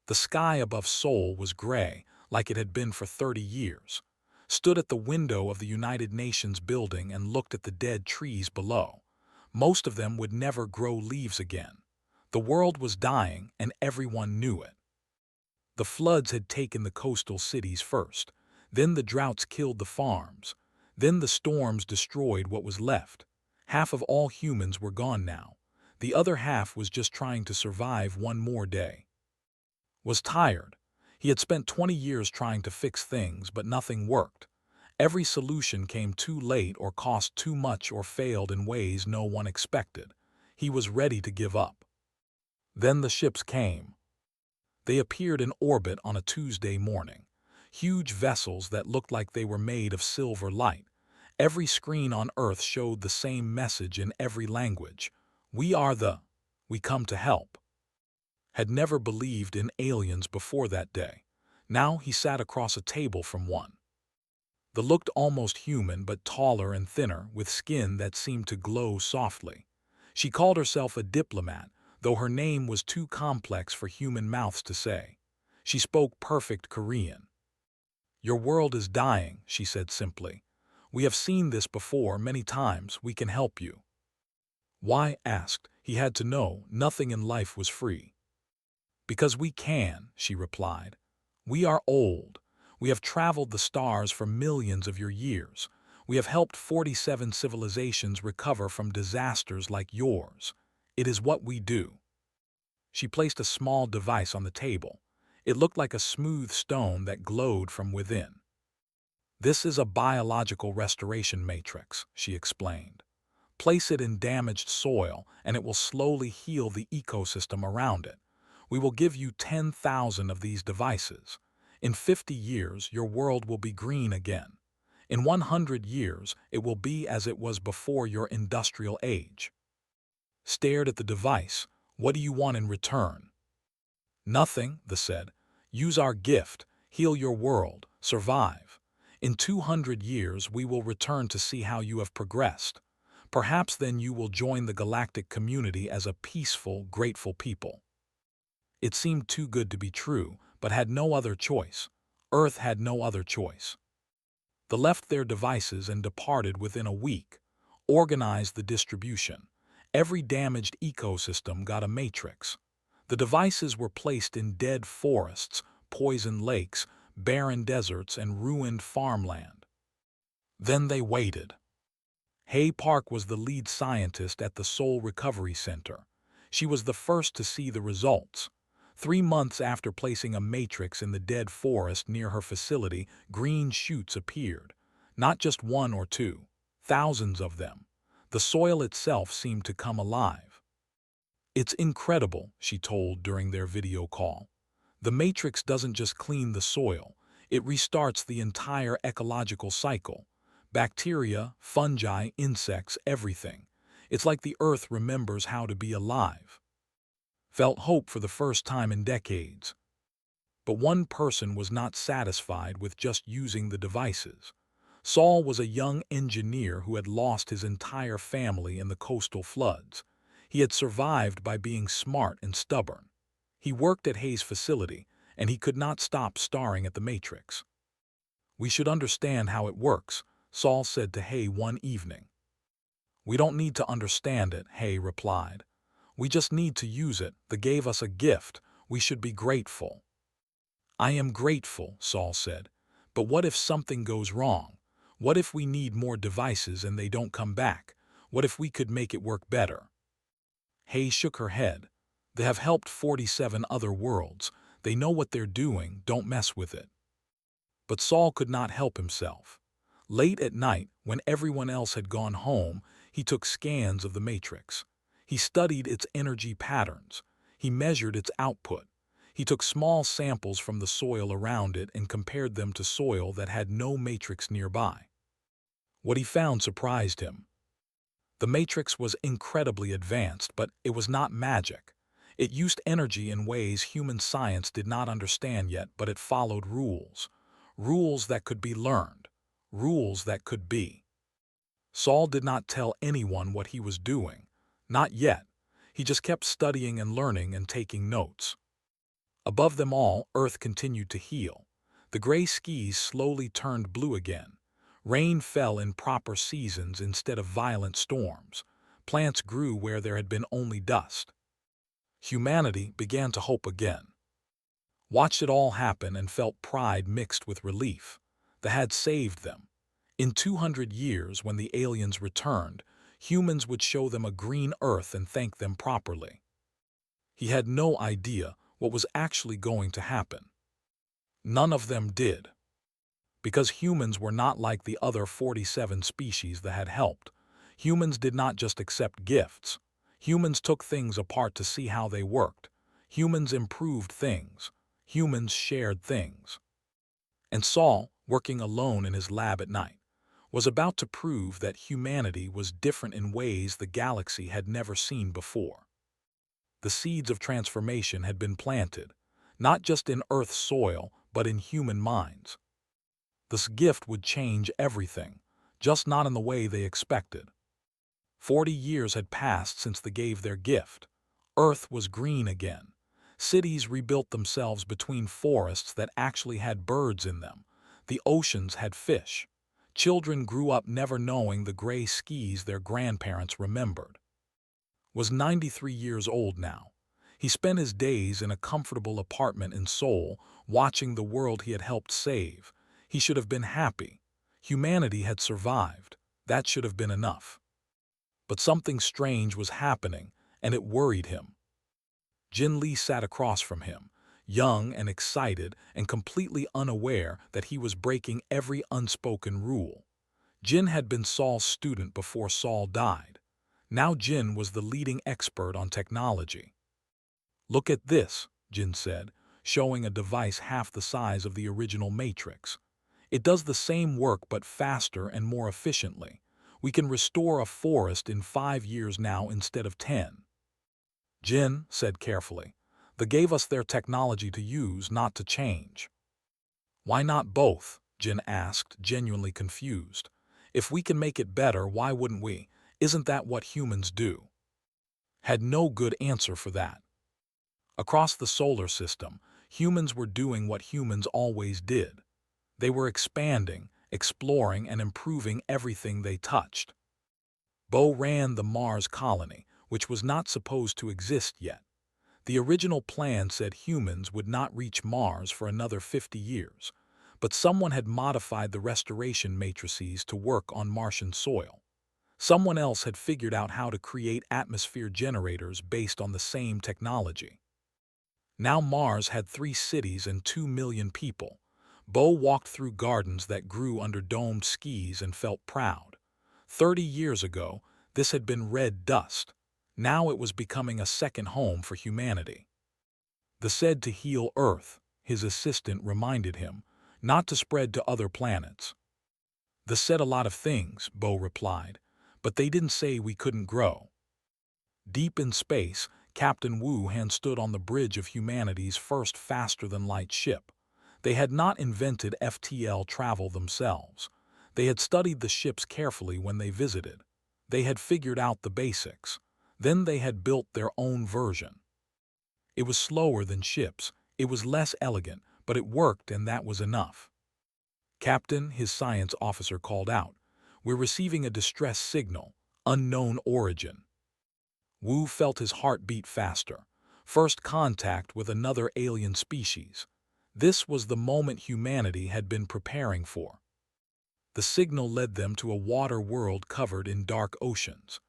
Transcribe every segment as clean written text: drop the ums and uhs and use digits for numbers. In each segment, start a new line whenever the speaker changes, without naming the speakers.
The sky above Seoul was gray, like it had been for 30 years. Stood at the window of the United Nations building and looked at the dead trees below. Most of them would never grow leaves again. The world was dying, and everyone knew it. The floods had taken the coastal cities first. Then the droughts killed the farms. Then the storms destroyed what was left. Half of all humans were gone now. The other half was just trying to survive one more day. Was tired. He had spent 20 years trying to fix things, but nothing worked. Every solution came too late or cost too much or failed in ways no one expected. He was ready to give up. Then the ships came. They appeared in orbit on a Tuesday morning. Huge vessels that looked like they were made of silver light. Every screen on Earth showed the same message in every language. We come to help. Had never believed in aliens before that day. Now he sat across a table from one. They looked almost human, but taller and thinner, with skin that seemed to glow softly. She called herself a diplomat, though her name was too complex for human mouths to say. She spoke perfect Korean. "Your world is dying," she said simply. "We have seen this before many times. We can help you." Why? Asked. He had to know. Nothing in life was free. "Because we can," she replied. "We are old. We have traveled the stars for millions of your years. We have helped 47 civilizations recover from disasters like yours. It is what we do." She placed a small device on the table. It looked like a smooth stone that glowed from within. "This is a biological restoration matrix," she explained. "Place it in damaged soil, and it will slowly heal the ecosystem around it. We will give you 10,000 of these devices. In 50 years, your world will be green again. In 100 years, it will be as it was before your industrial age." Stared at the device. "What do you want in return?" "Nothing," they said. "Use our gift, heal your world, survive. In 200 years, we will return to see how you have progressed. Perhaps then you will join the galactic community as a peaceful, grateful people." It seemed too good to be true, but had no other choice. Earth had no other choice. They left their devices and departed within a week. Organized the distribution. Every damaged ecosystem got a matrix. The devices were placed in dead forests, poisoned lakes, barren deserts, and ruined farmland. Then they waited. Hay Park was the lead scientist at the Seoul Recovery Center. She was the first to see the results. 3 months after placing a matrix in the dead forest near her facility, green shoots appeared. Not just one or two, thousands of them. The soil itself seemed to come alive. "It's incredible," she told during their video call. "The matrix doesn't just clean the soil, it restarts the entire ecological cycle. Bacteria, fungi, insects, everything. It's like the Earth remembers how to be alive." Felt hope for the first time in decades. But one person was not satisfied with just using the devices. Saul was a young engineer who had lost his entire family in the coastal floods. He had survived by being smart and stubborn. He worked at Hay's facility, and he could not stop staring at the matrix. "We should understand how it works," Saul said to Hay one evening. "We don't need to understand it," Hay replied. "We just need to use it. They gave us a gift. We should be grateful." "I am grateful," Saul said. "But what if something goes wrong? What if we need more devices and they don't come back? What if we could make it work better?" Hay shook her head. "They have helped 47 other worlds. They know what they're doing. Don't mess with it." But Saul could not help himself. Late at night, when everyone else had gone home, he took scans of the matrix. He studied its energy patterns. He measured its output. He took small samples from the soil around it and compared them to soil that had no matrix nearby. What he found surprised him. The matrix was incredibly advanced, but it was not magic. It used energy in ways human science did not understand yet, but it followed rules. Rules that could be learned. Rules that could be. Saul did not tell anyone what he was doing. Not yet. He just kept studying and learning and taking notes. Above them all, Earth continued to heal. The gray skies slowly turned blue again. Rain fell in proper seasons instead of violent storms. Plants grew where there had been only dust. Humanity began to hope again. Watched it all happen and felt pride mixed with relief. They had saved them. In 200 years, when the aliens returned, humans would show them a green Earth and thank them properly. He had no idea what was actually going to happen. None of them did. Because humans were not like the other 47 species that had helped. Humans did not just accept gifts. Humans took things apart to see how they worked. Humans improved things. Humans shared things. And Saul, working alone in his lab at night, was about to prove that humanity was different in ways the galaxy had never seen before. The seeds of transformation had been planted, not just in Earth's soil, but in human minds. This gift would change everything, just not in the way they expected. 40 years had passed since they gave their gift. Earth was green again. Cities rebuilt themselves between forests that actually had birds in them. The oceans had fish. Children grew up never knowing the gray skies their grandparents remembered. Was 93 years old now. He spent his days in a comfortable apartment in Seoul, watching the world he had helped save. He should have been happy. Humanity had survived. That should have been enough. But something strange was happening, and it worried him. Jin Lee sat across from him, young and excited and completely unaware that he was breaking every unspoken rule. Jin had been Saul's student before Saul died. Now Jin was the leading expert on technology. "Look at this," Jin said, showing a device half the size of the original Matrix. "It does the same work but faster and more efficiently. We can restore a forest in 5 years now instead of 10. Jin said carefully, "They gave us their technology to use, not to change." "Why not both?" Jin asked, genuinely confused. "If we can make it better, why wouldn't we? Isn't that what humans do?" Had no good answer for that. Across the solar system, humans were doing what humans always did. They were expanding, exploring, and improving everything they touched. Bo ran the Mars colony, which was not supposed to exist yet. The original plan said humans would not reach Mars for another 50 years, but someone had modified the restoration matrices to work on Martian soil. Someone else had figured out how to create atmosphere generators based on the same technology. Now Mars had 3 cities and 2 million people. Bo walked through gardens that grew under domed skis and felt proud. 30 years ago, this had been red dust. Now it was becoming a second home for humanity. The said to heal Earth, his assistant reminded him, not to spread to other planets. "They said a lot of things," Bo replied, "but they didn't say we couldn't grow." Deep in space, Captain Wu Han stood on the bridge of humanity's first faster-than-light ship. They had not invented FTL travel themselves. They had studied the ships carefully when they visited. They had figured out the basics. Then they had built their own version. It was slower than ships. It was less elegant, but it worked, and that was enough. "Captain," his science officer called out, "we're receiving a distress signal, unknown origin." Wu felt his heart beat faster. First contact with another alien species. This was the moment humanity had been preparing for. The signal led them to a water world covered in dark oceans.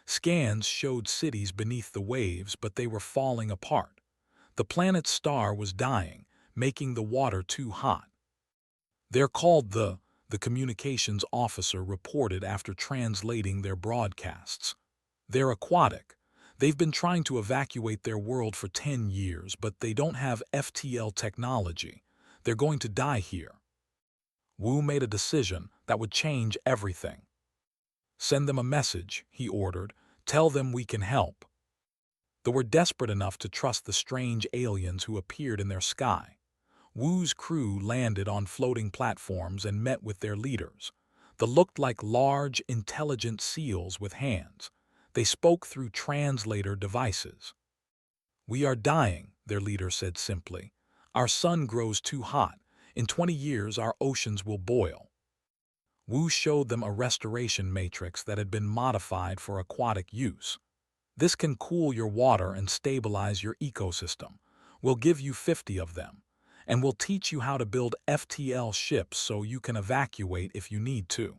Scans showed cities beneath the waves, but they were falling apart. The planet's star was dying, making the water too hot. "They're called the communications officer reported after translating their broadcasts. "They're aquatic. They've been trying to evacuate their world for 10 years, but they don't have FTL technology. They're going to die here." Wu made a decision that would change everything. "Send them a message," he ordered. "Tell them we can help." They were desperate enough to trust the strange aliens who appeared in their sky. Wu's crew landed on floating platforms and met with their leaders. They looked like large, intelligent seals with hands. They spoke through translator devices. "We are dying," their leader said simply. Our sun grows too hot. In 20 years, our oceans will boil. Wu showed them a restoration matrix that had been modified for aquatic use. This can cool your water and stabilize your ecosystem. We'll give you 50 of them, and we'll teach you how to build FTL ships so you can evacuate if you need to.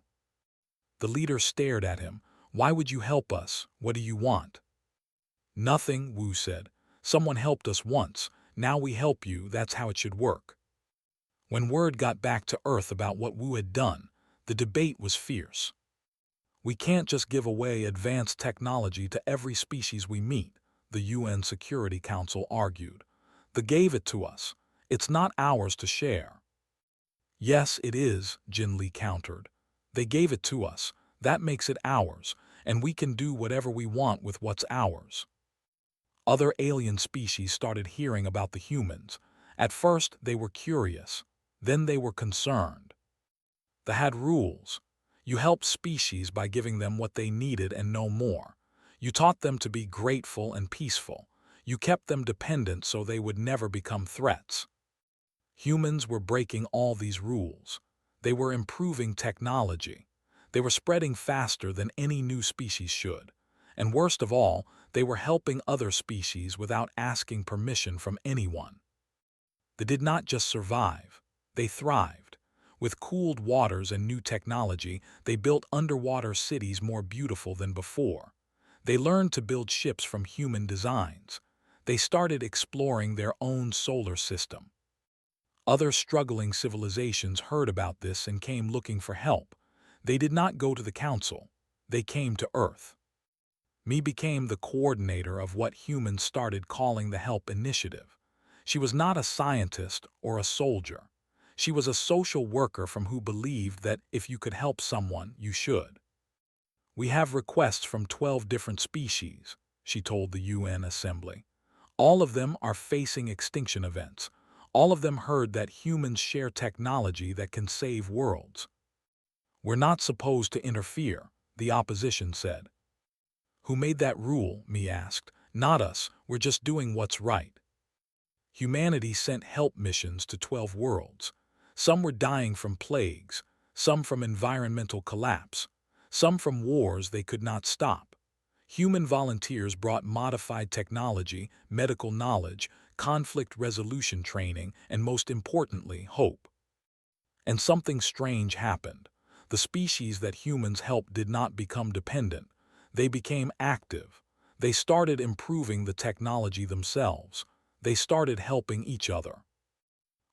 The leader stared at him. Why would you help us? What do you want? Nothing, Wu said. Someone helped us once. Now we help you. That's how it should work. When word got back to Earth about what Wu had done, the debate was fierce. We can't just give away advanced technology to every species we meet, the UN Security Council argued. They gave it to us. It's not ours to share. Yes, it is, Jin Li countered. They gave it to us. That makes it ours, and we can do whatever we want with what's ours. Other alien species started hearing about the humans. At first, they were curious. Then they were concerned. They had rules. You helped species by giving them what they needed and no more. You taught them to be grateful and peaceful. You kept them dependent so they would never become threats. Humans were breaking all these rules. They were improving technology. They were spreading faster than any new species should. And worst of all, they were helping other species without asking permission from anyone. They did not just survive. They thrived. With cooled waters and new technology, they built underwater cities more beautiful than before. They learned to build ships from human designs. They started exploring their own solar system. Other struggling civilizations heard about this and came looking for help. They did not go to the council. They came to Earth. Mi became the coordinator of what humans started calling the Help Initiative. She was not a scientist or a soldier. She was a social worker from who believed that if you could help someone, you should. We have requests from 12 different species, she told the UN Assembly. All of them are facing extinction events. All of them heard that humans share technology that can save worlds. We're not supposed to interfere, the opposition said. Who made that rule? Mi asked. Not us, we're just doing what's right. Humanity sent help missions to 12 worlds. Some were dying from plagues, some from environmental collapse, some from wars they could not stop. Human volunteers brought modified technology, medical knowledge, conflict resolution training, and most importantly, hope. And something strange happened. The species that humans helped did not become dependent. They became active. They started improving the technology themselves. They started helping each other.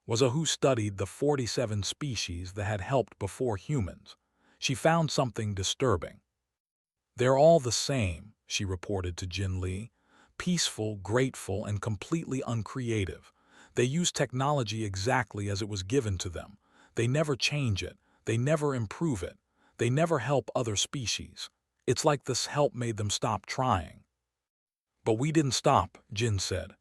Wazahu studied the 47 species that had helped before humans. She found something disturbing. They're all the same, she reported to Jin Li. Peaceful, grateful, and completely uncreative. They use technology exactly as it was given to them. They never change it. They never improve it. They never help other species. It's like this help made them stop trying. But we didn't stop, Jin said.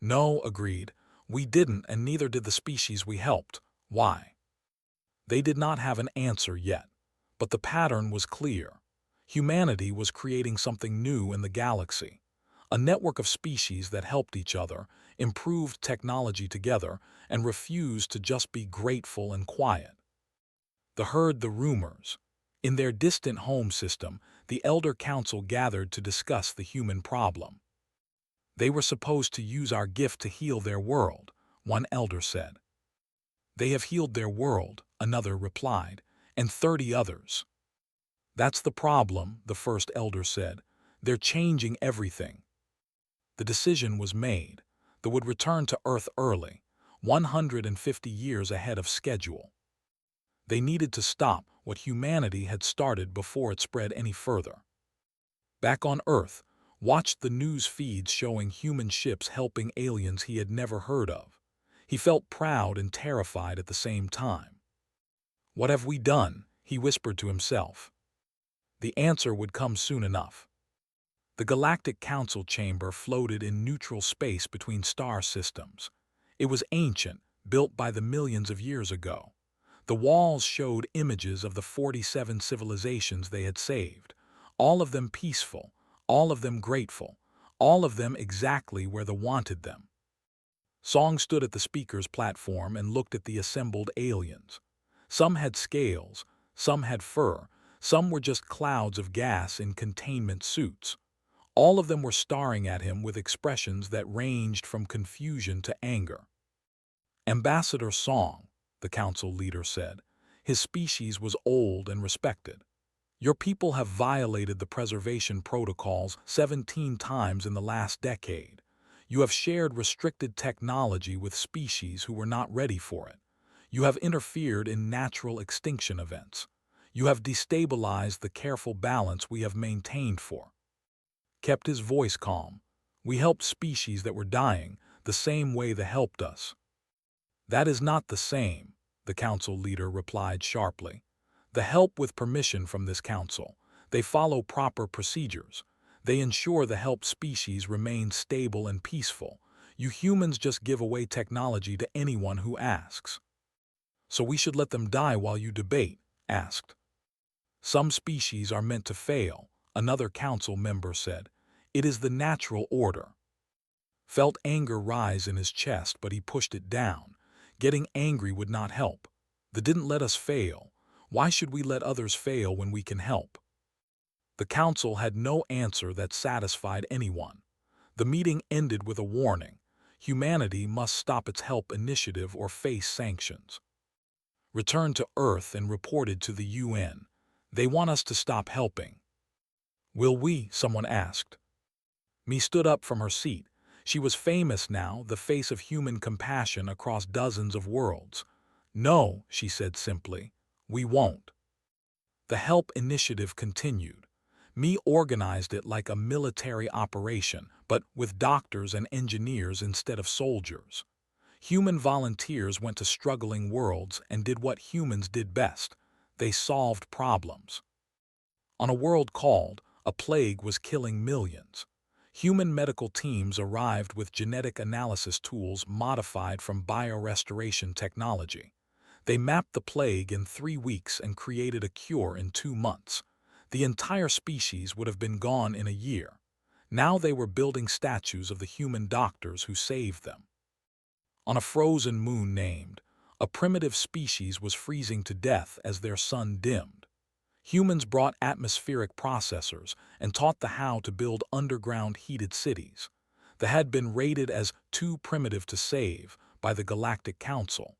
No, agreed. We didn't, and neither did the species we helped. Why? They did not have an answer yet, but the pattern was clear. Humanity was creating something new in the galaxy. A network of species that helped each other, improved technology together, and refused to just be grateful and quiet. They heard the rumors. In their distant home system, the Elder Council gathered to discuss the human problem. They were supposed to use our gift to heal their world, one elder said. They have healed their world, another replied, and 30 others. That's the problem, the first elder said. They're changing everything. The decision was made. They would return to Earth early, 150 years ahead of schedule. They needed to stop what humanity had started before it spread any further. Back on Earth, watched the news feeds showing human ships helping aliens he had never heard of. He felt proud and terrified at the same time. What have we done? He whispered to himself. The answer would come soon enough. The Galactic Council chamber floated in neutral space between star systems. It was ancient, built by the millions of years ago. The walls showed images of the 47 civilizations they had saved, all of them peaceful, all of them grateful, all of them exactly where they wanted them. Song stood at the speaker's platform and looked at the assembled aliens. Some had scales, some had fur, some were just clouds of gas in containment suits. All of them were staring at him with expressions that ranged from confusion to anger. Ambassador Song, the council leader said, his species was old and respected. Your people have violated the preservation protocols 17 times in the last decade. You have shared restricted technology with species who were not ready for it. You have interfered in natural extinction events. You have destabilized the careful balance we have maintained for. Kept his voice calm. We helped species that were dying the same way they helped us. That is not the same, the council leader replied sharply. The help with permission from this council. They follow proper procedures. They ensure the helped species remain stable and peaceful. You humans just give away technology to anyone who asks. So we should let them die while you debate, asked. Some species are meant to fail, another council member said. It is the natural order. Felt anger rise in his chest, but he pushed it down. Getting angry would not help. They didn't let us fail. Why should we let others fail when we can help? The council had no answer that satisfied anyone. The meeting ended with a warning. Humanity must stop its help initiative or face sanctions. Returned to Earth and reported to the UN. They want us to stop helping. Will we? Someone asked. Mi stood up from her seat. She was famous now, the face of human compassion across dozens of worlds. No, she said simply, we won't. The help initiative continued. Mi organized it like a military operation, but with doctors and engineers instead of soldiers. Human volunteers went to struggling worlds and did what humans did best. They solved problems. On a world called, a plague was killing millions. Human medical teams arrived with genetic analysis tools modified from biorestoration technology. They mapped the plague in 3 weeks and created a cure in 2 months. The entire species would have been gone in a year. Now they were building statues of the human doctors who saved them. On a frozen moon named, a primitive species was freezing to death as their sun dimmed. Humans brought atmospheric processors and taught the how to build underground heated cities. They had been rated as too primitive to save by the Galactic Council.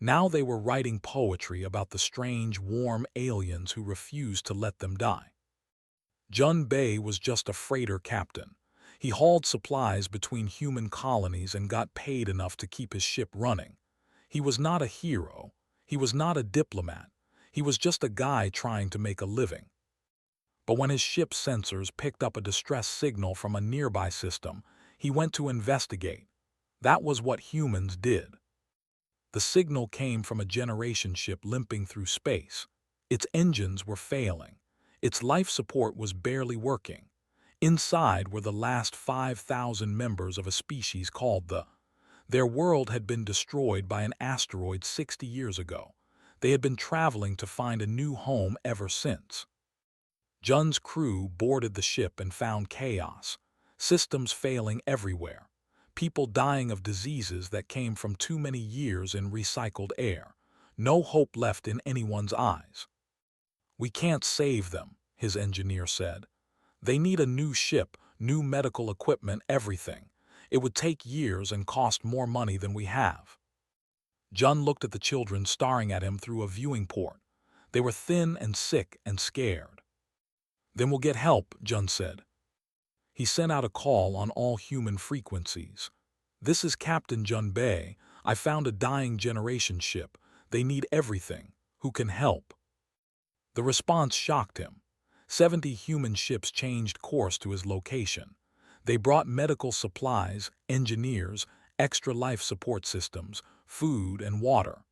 Now they were writing poetry about the strange, warm aliens who refused to let them die. Jun Bei was just a freighter captain. He hauled supplies between human colonies and got paid enough to keep his ship running. He was not a hero. He was not a diplomat. He was just a guy trying to make a living. But when his ship's sensors picked up a distress signal from a nearby system, he went to investigate. That was what humans did. The signal came from a generation ship limping through space. Its engines were failing. Its life support was barely working. Inside were the last 5,000 members of a species called the. Their world had been destroyed by an asteroid 60 years ago. They had been traveling to find a new home ever since. Jun's crew boarded the ship and found chaos. Systems failing everywhere. People dying of diseases that came from too many years in recycled air. No hope left in anyone's eyes. We can't save them, his engineer said. They need a new ship, new medical equipment, everything. It would take years and cost more money than we have. Jun looked at the children staring at him through a viewing port. They were thin and sick and scared. Then we'll get help, Jun said. He sent out a call on all human frequencies. This is Captain Jun Bei. I found a dying generation ship. They need everything. Who can help? The response shocked him. 70 human ships changed course to his location. They brought medical supplies, engineers, extra life support systems, food and water.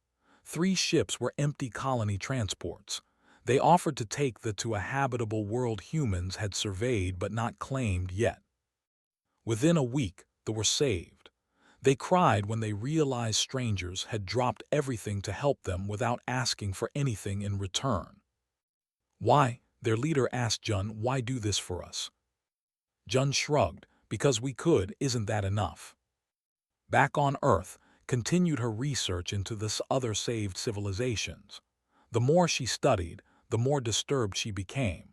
3 ships were empty colony transports. They offered to take the to a habitable world humans had surveyed but not claimed yet. Within a week, they were saved. They cried when they realized strangers had dropped everything to help them without asking for anything in return. Why? Their leader asked Jun, why do this for us? Jun shrugged, because we could, isn't that enough? back on Earth, continued her research into this other saved civilizations. The more she studied, the more disturbed she became.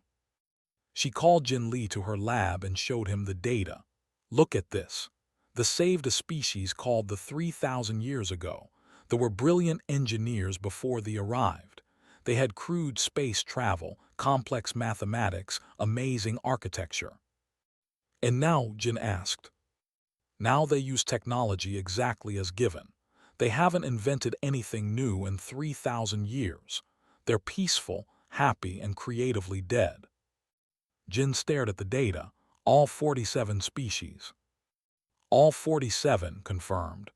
She called Jin Li to her lab and showed him the data. Look at this. The saved a species called the 3,000 years ago. There were brilliant engineers before they arrived. They had crude space travel, complex mathematics, amazing architecture. And now, Jin asked. Now they use technology exactly as given. They haven't invented anything new in 3,000 years. They're peaceful, happy, and creatively dead. Jin stared at the data, all 47 species. All 47 confirmed.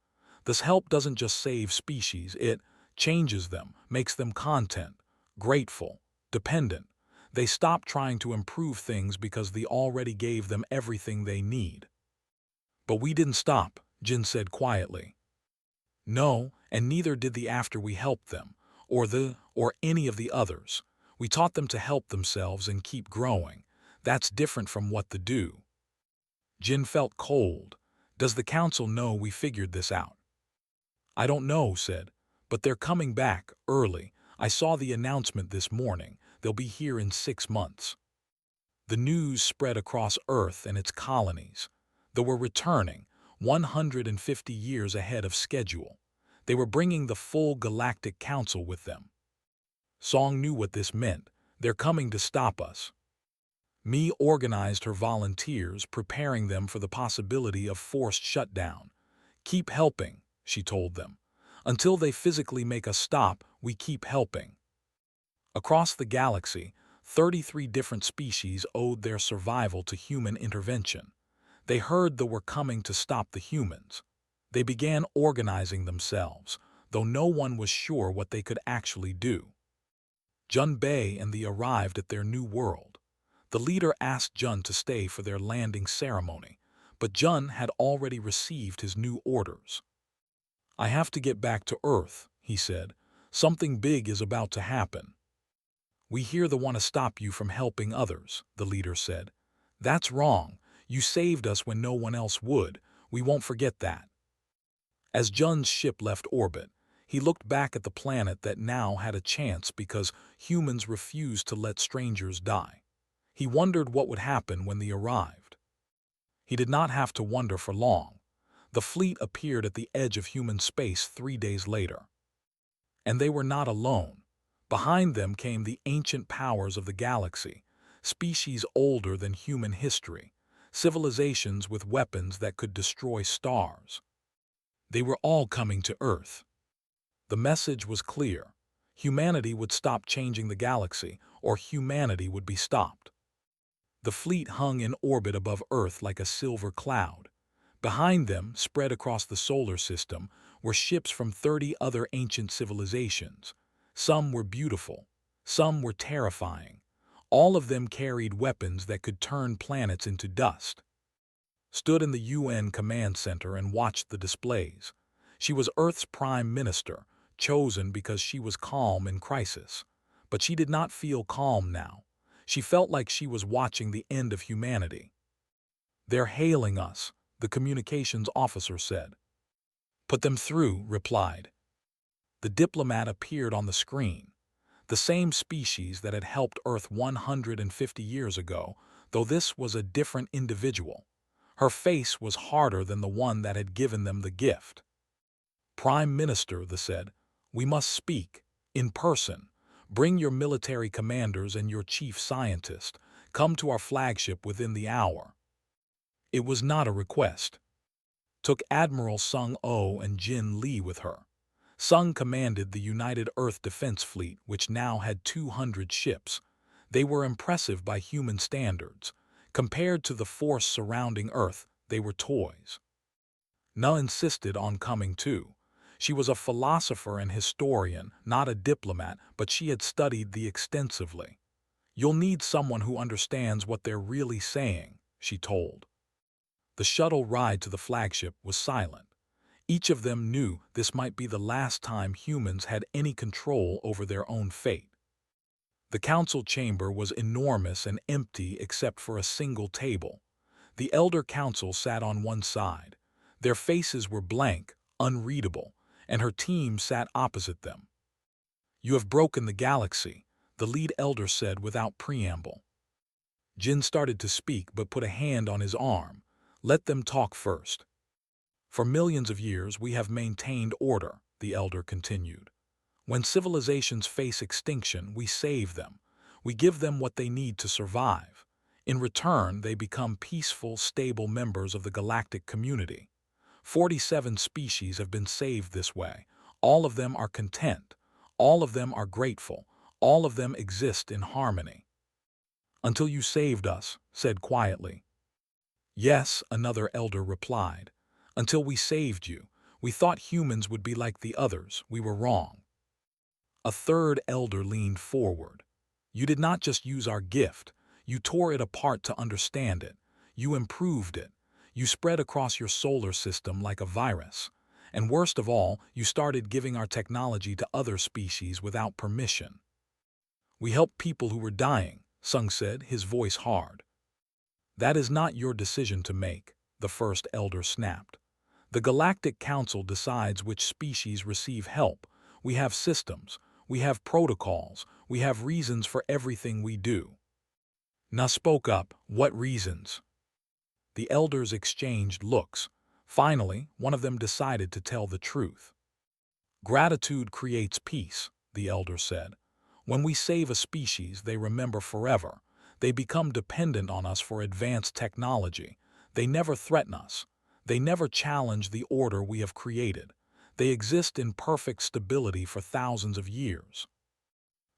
This help doesn't just save species, it changes them, makes them content, grateful, dependent. They stop trying to improve things because they already gave them everything they need. But we didn't stop, Jin said quietly. No, and neither did the after we helped them, or any of the others. We taught them to help themselves and keep growing. That's different from what to do. Jin felt cold. Does the council know we figured this out? I don't know, said, but they're coming back, early. I saw the announcement this morning. They'll be here in 6 months. The news spread across Earth and its colonies. They were returning, 150 years ahead of schedule. They were bringing the full Galactic Council with them. Song knew what this meant. They're coming to stop us. Mi organized her volunteers, preparing them for the possibility of forced shutdown. Keep helping, she told them. Until they physically make us stop, we keep helping. Across the galaxy, 33 different species owed their survival to human intervention. They heard they were coming to stop the humans. They began organizing themselves, though no one was sure what they could actually do. Jun Bei and they arrived at their new world. The leader asked Jun to stay for their landing ceremony, but Jun had already received his new orders. I have to get back to Earth, he said. Something big is about to happen. We hear they want to stop you from helping others, the leader said. That's wrong. You saved us when no one else would. We won't forget that. As Jun's ship left orbit, he looked back at the planet that now had a chance because humans refused to let strangers die. He wondered what would happen when they arrived. He did not have to wonder for long. The fleet appeared at the edge of human space 3 days later. And they were not alone. Behind them came the ancient powers of the galaxy, species older than human history, civilizations with weapons that could destroy stars. They were all coming to Earth. The message was clear. Humanity would stop changing the galaxy, or humanity would be stopped. The fleet hung in orbit above Earth like a silver cloud. Behind them, spread across the solar system, were ships from 30 other ancient civilizations. Some were beautiful, some were terrifying. All of them carried weapons that could turn planets into dust. Stood in the UN command center and watched the displays. She was Earth's prime minister, chosen because she was calm in crisis. But she did not feel calm now. She felt like she was watching the end of humanity. They're hailing us, the communications officer said. Put them through, replied. The diplomat appeared on the screen. The same species that had helped Earth 150 years ago, though this was a different individual. Her face was harder than the one that had given them the gift. Prime Minister, they said, we must speak, in person. Bring your military commanders and your chief scientist. Come to our flagship within the hour. It was not a request. Took Admiral Sung Oh and Jin Li with her. Sung commanded the United Earth Defense Fleet, which now had 200 ships. They were impressive by human standards. Compared to the force surrounding Earth, they were toys. Na insisted on coming too. She was a philosopher and historian, not a diplomat, but she had studied the extensively. You'll need someone who understands what they're really saying, she told. The shuttle ride to the flagship was silent. Each of them knew this might be the last time humans had any control over their own fate. The council chamber was enormous and empty except for a single table. The elder council sat on one side. Their faces were blank, unreadable, and her team sat opposite them. "You have broken the galaxy," the lead elder said without preamble. Jin started to speak but put a hand on his arm. "Let them talk first." "For millions of years we have maintained order," the elder continued. "When civilizations face extinction, we save them. We give them what they need to survive. In return, they become peaceful, stable members of the galactic community. 47 species have been saved this way. All of them are content. All of them are grateful. All of them exist in harmony." "Until you saved us," said quietly. "Yes," another elder replied. "Until we saved you. We thought humans would be like the others. We were wrong." A third elder leaned forward. "You did not just use our gift. You tore it apart to understand it. You improved it. You spread across your solar system like a virus. And worst of all, you started giving our technology to other species without permission." "We helped people who were dying," Sung said, his voice hard. "That is not your decision to make," the first elder snapped. "The Galactic Council decides which species receive help. We have systems. We have protocols. We have reasons for everything we do." Na spoke up. "What reasons?" The elders exchanged looks. Finally, one of them decided to tell the truth. "Gratitude creates peace," the elder said. "When we save a species, they remember forever. They become dependent on us for advanced technology. They never threaten us. They never challenge the order we have created. They exist in perfect stability for thousands of years."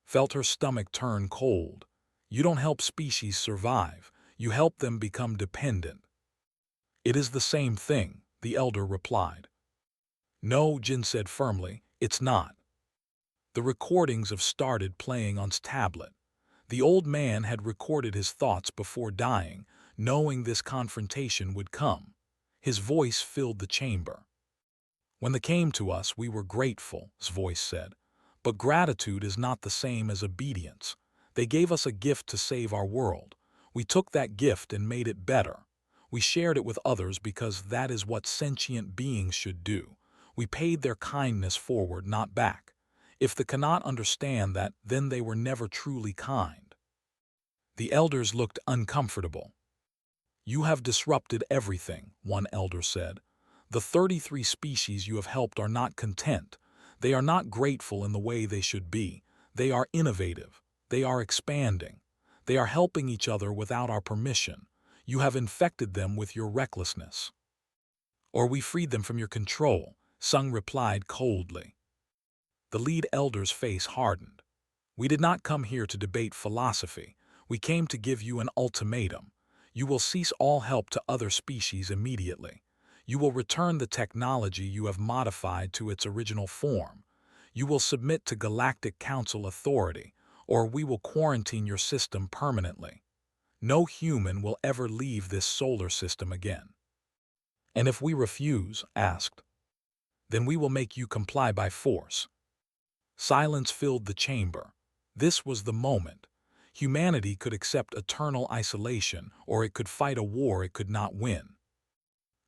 Felt her stomach turn cold. "You don't help species survive. You help them become dependent." "It is the same thing," the elder replied. "No," Jin said firmly, "it's not." The recordings have started playing on his tablet. The old man had recorded his thoughts before dying, knowing this confrontation would come. His voice filled the chamber. "When they came to us, we were grateful," his voice said. "But gratitude is not the same as obedience. They gave us a gift to save our world. We took that gift and made it better. We shared it with others because that is what sentient beings should do. We paid their kindness forward, not back. If they cannot understand that, then they were never truly kind." The elders looked uncomfortable. "You have disrupted everything," one elder said. "The 33 species you have helped are not content. They are not grateful in the way they should be. They are innovative. They are expanding. They are helping each other without our permission. You have infected them with your recklessness." "Or we freed them from your control," Sung replied coldly. The lead elder's face hardened. "We did not come here to debate philosophy. We came to give you an ultimatum. You will cease all help to other species immediately. You will return the technology you have modified to its original form. You will submit to Galactic Council authority, or we will quarantine your system permanently. No human will ever leave this solar system again." "And if we refuse," asked, "then we will make you comply by force." Silence filled the chamber. This was the moment. Humanity could accept eternal isolation, or it could fight a war it could not win.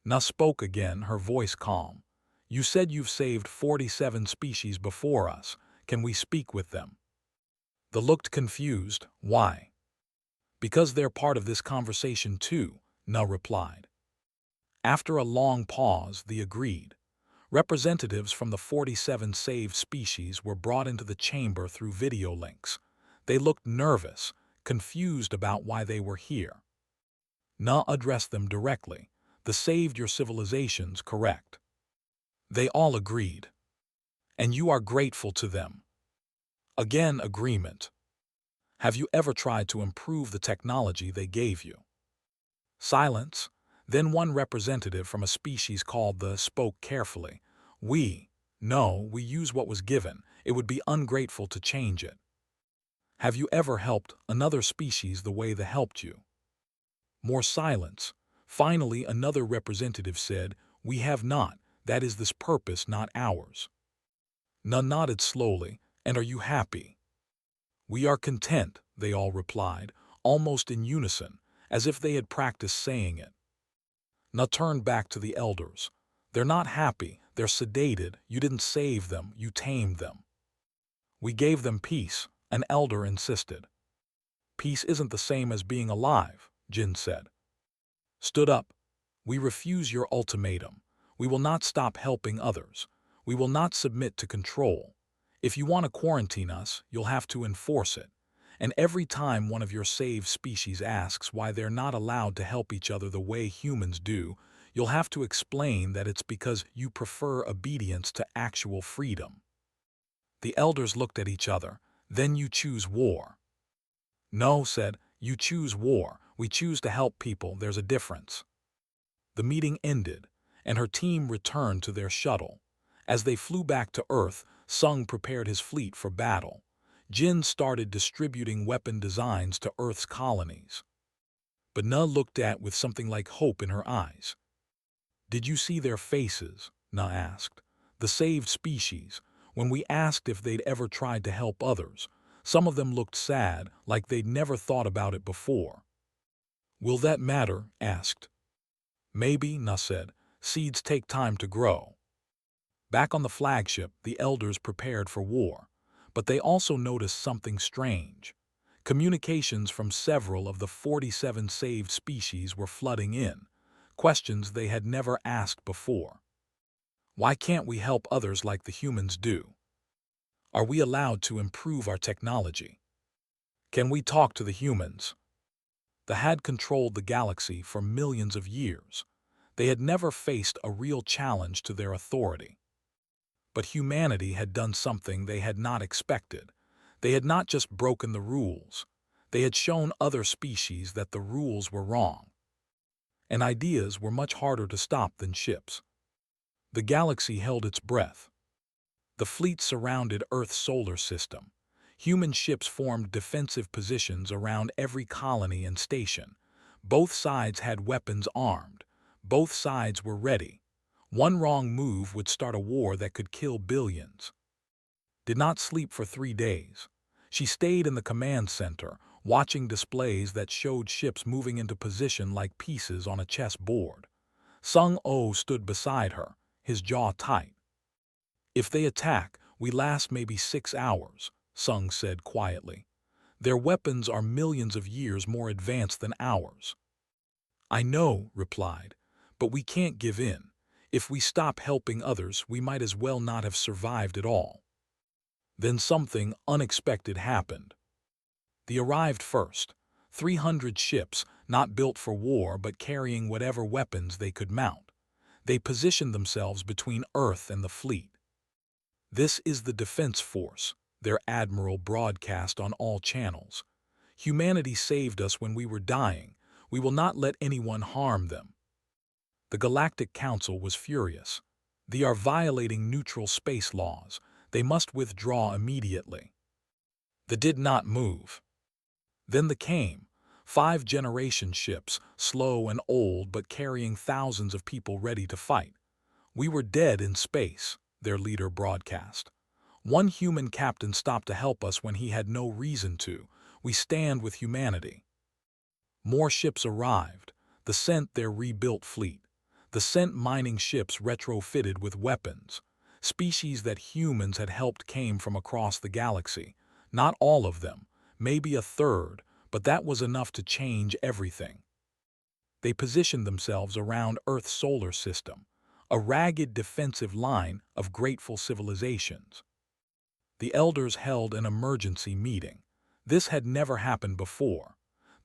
Na spoke again, her voice calm. "You said you've saved 47 species before us. Can we speak with them?" They looked confused. "Why?" "Because they're part of this conversation too," Na replied. After a long pause, they agreed. Representatives from the 47 saved species were brought into the chamber through video links. They looked nervous, confused about why they were here. Na addressed them directly. "They saved your civilizations, correct?" They all agreed. "And you are grateful to them?" Again agreement. "Have you ever tried to improve the technology they gave you?" Silence. Then one representative from a species called the spoke carefully. No, we use what was given. It would be ungrateful to change it." "Have you ever helped another species the way they helped you?" More silence. Finally, another representative said, "We have not. That is this purpose, not ours." None nodded slowly. "And are you happy?" "We are content," they all replied, almost in unison, as if they had practiced saying it. Na turned back to the elders. They're not happy, they're sedated, you didn't save them, you tamed them. We gave them peace, an elder insisted. Peace isn't the same as being alive, Jin said. Stood up. We refuse your ultimatum. We will not stop helping others. We will not submit to control. If you want to quarantine us, you'll have to enforce it. And every time one of your saved species asks why they're not allowed to help each other the way humans do, you'll have to explain that it's because you prefer obedience to actual freedom. The elders looked at each other. Then you choose war. No, said, you choose war. We choose to help people. There's a difference. The meeting ended, and her team returned to their shuttle. As they flew back to Earth, Sung prepared his fleet for battle. Jin started distributing weapon designs to Earth's colonies. But Na looked at with something like hope in her eyes. Did you see their faces? Na asked. The saved species. When we asked if they'd ever tried to help others, some of them looked sad, like they'd never thought about it before. Will that matter? Asked. Maybe, Na said. Seeds take time to grow. Back on the flagship, the elders prepared for war. But they also noticed something strange. Communications from several of the 47 saved species were flooding in, questions they had never asked before. Why can't we help others like the humans do? Are we allowed to improve our technology? Can we talk to the humans? They had controlled the galaxy for millions of years. They had never faced a real challenge to their authority. But humanity had done something they had not expected. They had not just broken the rules. They had shown other species that the rules were wrong. And ideas were much harder to stop than ships. The galaxy held its breath. The fleet surrounded Earth's solar system. Human ships formed defensive positions around every colony and station. Both sides had weapons armed. Both sides were ready. One wrong move would start a war that could kill billions. Did not sleep for 3 days. She stayed in the command center, watching displays that showed ships moving into position like pieces on a chessboard. Sung-Oh stood beside her, his jaw tight. If they attack, we last maybe 6 hours, Sung said quietly. Their weapons are millions of years more advanced than ours. I know, replied, but we can't give in. If we stop helping others, we might as well not have survived at all. Then something unexpected happened. They arrived first. 300 ships, not built for war but carrying whatever weapons they could mount. They positioned themselves between Earth and the fleet. This is the Defense Force, their admiral broadcast on all channels. Humanity saved us when we were dying. We will not let anyone harm them. The Galactic Council was furious. They are violating neutral space laws. They must withdraw immediately. They did not move. Then they came. 5 generation ships, slow and old but carrying thousands of people ready to fight. We were dead in space, their leader broadcast. One human captain stopped to help us when he had no reason to. We stand with humanity. More ships arrived. They sent their rebuilt fleet. They sent mining ships retrofitted with weapons. Species that humans had helped came from across the galaxy. Not all of them, maybe a third, but that was enough to change everything. They positioned themselves around Earth's solar system, a ragged defensive line of grateful civilizations. The elders held an emergency meeting. This had never happened before.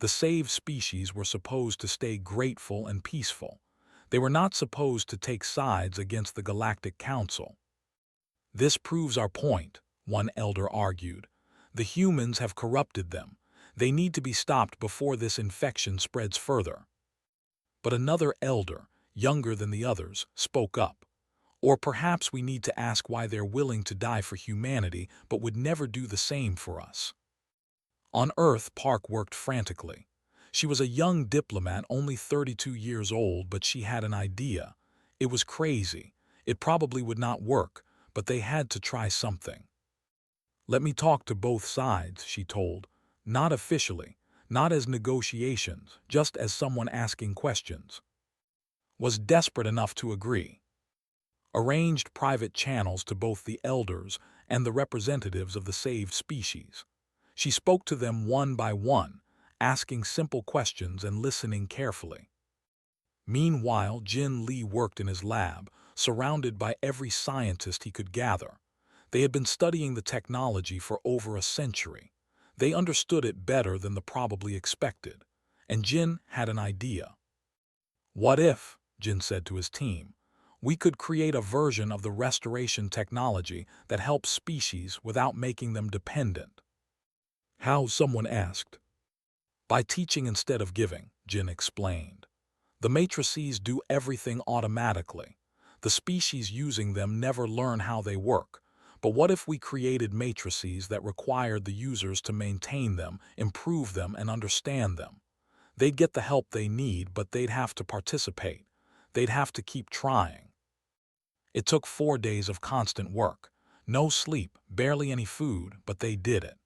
The saved species were supposed to stay grateful and peaceful. They were not supposed to take sides against the Galactic Council. This proves our point, one elder argued. The humans have corrupted them. They need to be stopped before this infection spreads further. But another elder, younger than the others, spoke up. Or perhaps we need to ask why they're willing to die for humanity but would never do the same for us. On Earth, Park worked frantically. She was a young diplomat, only 32 years old, but she had an idea. It was crazy. It probably would not work, but they had to try something. Let me talk to both sides, she told. Not officially, not as negotiations, just as someone asking questions. Was desperate enough to agree. arranged private channels to both the elders and the representatives of the saved species. She spoke to them one by one, asking simple questions and listening carefully. Meanwhile, Jin Lee worked in his lab, surrounded by every scientist he could gather. They had been studying the technology for over a century. They understood it better than the probably expected, and Jin had an idea. "What if," Jin said to his team, "we could create a version of the restoration technology that helps species without making them dependent?" "How?" someone asked. "By teaching instead of giving," Jin explained. "The matrices do everything automatically. The species using them never learn how they work. But what if we created matrices that required the users to maintain them, improve them, and understand them? They'd get the help they need, but they'd have to participate. They'd have to keep trying." It took 4 days of constant work. No sleep, barely any food, but they did it.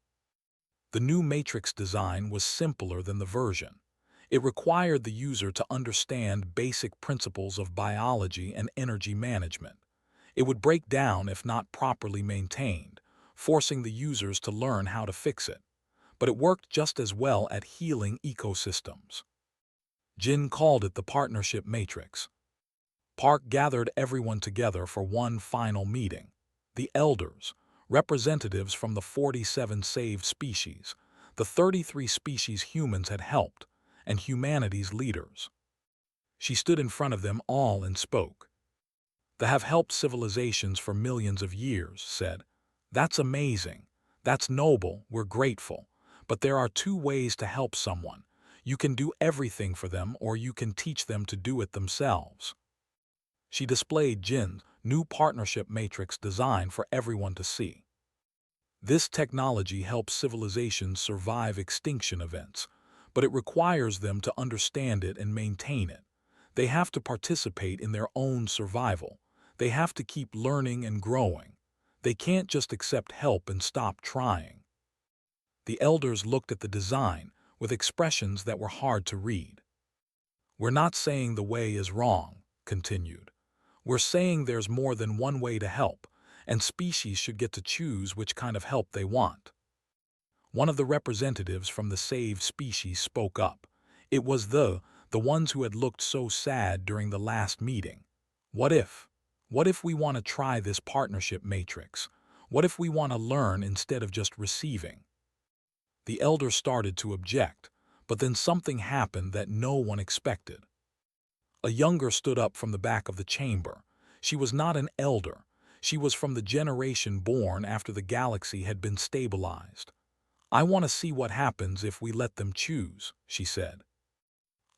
The new matrix design was simpler than the version. It required the user to understand basic principles of biology and energy management. It would break down if not properly maintained, forcing the users to learn how to fix it. But it worked just as well at healing ecosystems. Jin called it the partnership matrix. Park gathered everyone together for one final meeting. The elders, representatives from the 47 saved species, the 33 species humans had helped, and humanity's leaders. She stood in front of them all and spoke. "They have helped civilizations for millions of years," said. "That's amazing. That's noble, we're grateful. But there are 2 ways to help someone. You can do everything for them, or you can teach them to do it themselves." She displayed Jin's new partnership matrix design for everyone to see. This technology helps civilizations survive extinction events, but it requires them to understand it and maintain it. They have to participate in their own survival. They have to keep learning and growing. They can't just accept help and stop trying. The elders looked at the design with expressions that were hard to read. "We're not saying the way is wrong," continued. "We're saying there's more than one way to help, and species should get to choose which kind of help they want." One of the representatives from the saved species spoke up. It was the ones who had looked so sad during the last meeting. "What if? What if we want to try this partnership matrix? What if we want to learn instead of just receiving?" The elder started to object, but then something happened that no one expected. A younger stood up from the back of the chamber. She was not an elder. She was from the generation born after the galaxy had been stabilized. "I want to see what happens if we let them choose," she said.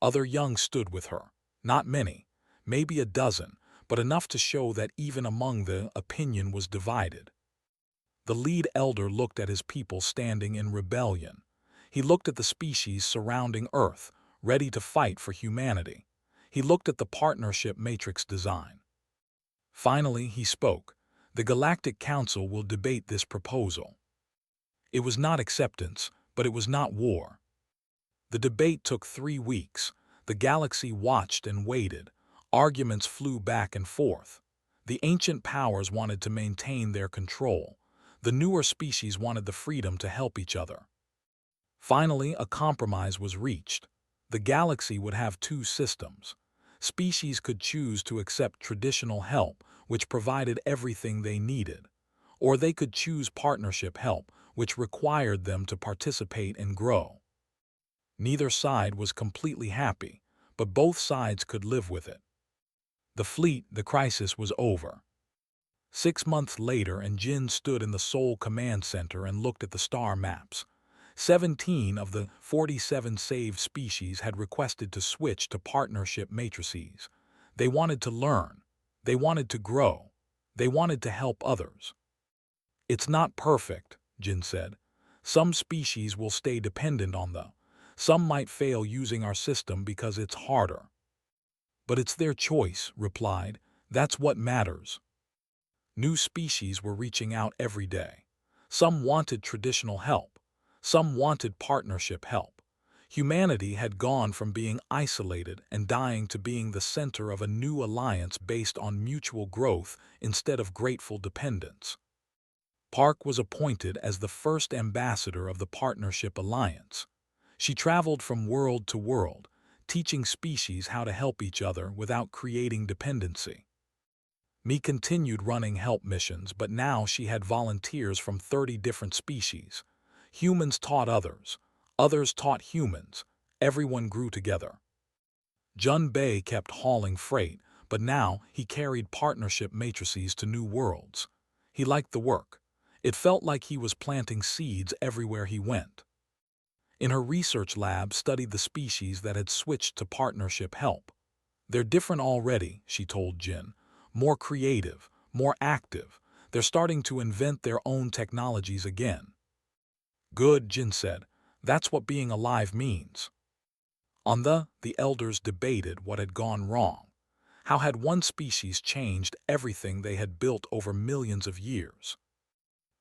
Other young stood with her. Not many, maybe a dozen, but enough to show that even among the opinion was divided. The lead elder looked at his people standing in rebellion. He looked at the species surrounding Earth, ready to fight for humanity. He looked at the partnership matrix design. Finally, he spoke. "The Galactic Council will debate this proposal." It was not acceptance, but it was not war. The debate took 3 weeks. The galaxy watched and waited. Arguments flew back and forth. The ancient powers wanted to maintain their control. The newer species wanted the freedom to help each other. Finally, a compromise was reached. The galaxy would have 2 systems. Species could choose to accept traditional help, which provided everything they needed, or they could choose partnership help, which required them to participate and grow. Neither side was completely happy, but both sides could live with it. The crisis was over. 6 months later, and Jin stood in the Seoul Command Center and looked at the star maps. 17 of the 47 saved species had requested to switch to partnership matrices. They wanted to learn. They wanted to grow. They wanted to help others. "It's not perfect," Jin said. "Some species will stay dependent on them. Some might fail using our system because it's harder." "But it's their choice," replied. "That's what matters." New species were reaching out every day. Some wanted traditional help. Some wanted partnership help. Humanity had gone from being isolated and dying to being the center of a new alliance based on mutual growth instead of grateful dependence. Park was appointed as the first ambassador of the Partnership Alliance. She traveled from world to world, teaching species how to help each other without creating dependency. Me continued running help missions, but now she had volunteers from 30 different species. Humans taught others, others taught humans, everyone grew together. Jun Bei kept hauling freight, but now he carried partnership matrices to new worlds. He liked the work. It felt like he was planting seeds everywhere he went. In her research lab studied the species that had switched to partnership help. They're different already, she told Jin. More creative, more active. They're starting to invent their own technologies again. Good, Jin said. That's what being alive means. The elders debated what had gone wrong. How had one species changed everything they had built over millions of years?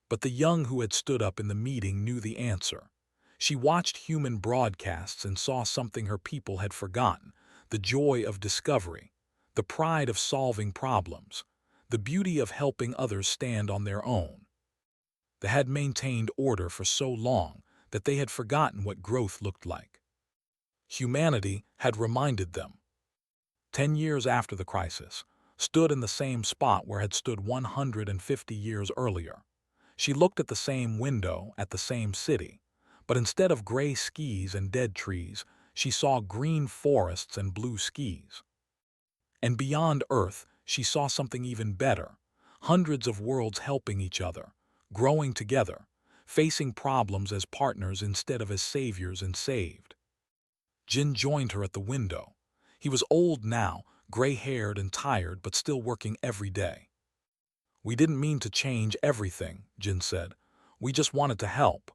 But the young who had stood up in the meeting knew the answer. She watched human broadcasts and saw something her people had forgotten: the joy of discovery, the pride of solving problems, the beauty of helping others stand on their own. They had maintained order for so long that they had forgotten what growth looked like. Humanity had reminded them. 10 years after the crisis, stood in the same spot where had stood 150 years earlier. She looked at the same window at the same city, but instead of gray skis and dead trees, she saw green forests and blue skis. And beyond Earth, she saw something even better: hundreds of worlds helping each other, growing together, facing problems as partners instead of as saviors and saved. Jin joined her at the window. He was old now, gray-haired and tired, but still working every day. "We didn't mean to change everything," Jin said. "We just wanted to help."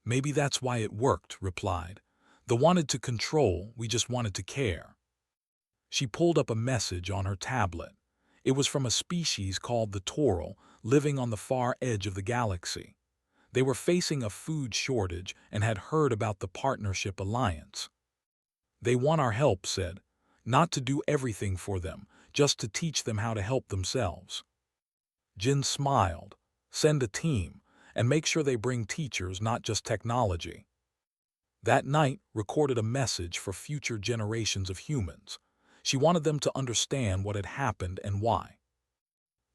"Maybe that's why it worked," replied. "The wanted to control, we just wanted to care." She pulled up a message on her tablet. It was from a species called the Toral, living on the far edge of the galaxy. They were facing a food shortage and had heard about the Partnership Alliance. "They want our help," said. "Not to do everything for them, just to teach them how to help themselves." Jin smiled. "Send a team, and make sure they bring teachers, not just technology." That night recorded a message for future generations of humans. She wanted them to understand what had happened and why.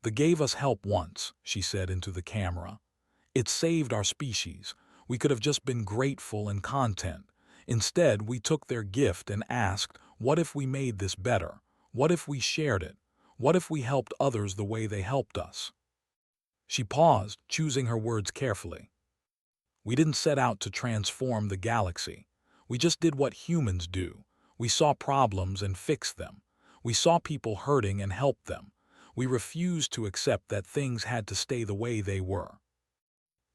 "They gave us help once," she said into the camera. "It saved our species. We could have just been grateful and content. Instead, we took their gift and asked, what if we made this better? What if we shared it? What if we helped others the way they helped us?" She paused, choosing her words carefully. "We didn't set out to transform the galaxy. We just did what humans do. We saw problems and fixed them. We saw people hurting and helped them. We refused to accept that things had to stay the way they were.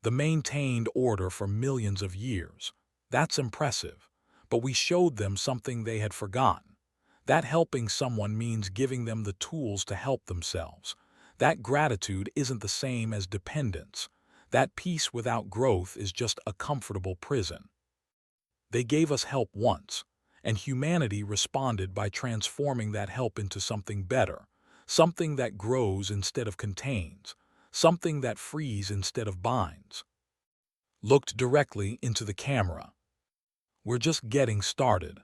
The maintained order for millions of years. That's impressive. But we showed them something they had forgotten. That helping someone means giving them the tools to help themselves. That gratitude isn't the same as dependence. That peace without growth is just a comfortable prison. They gave us help once, and humanity responded by transforming that help into something better, something that grows instead of contains, something that frees instead of binds." Looked directly into the camera. "We're just getting started,"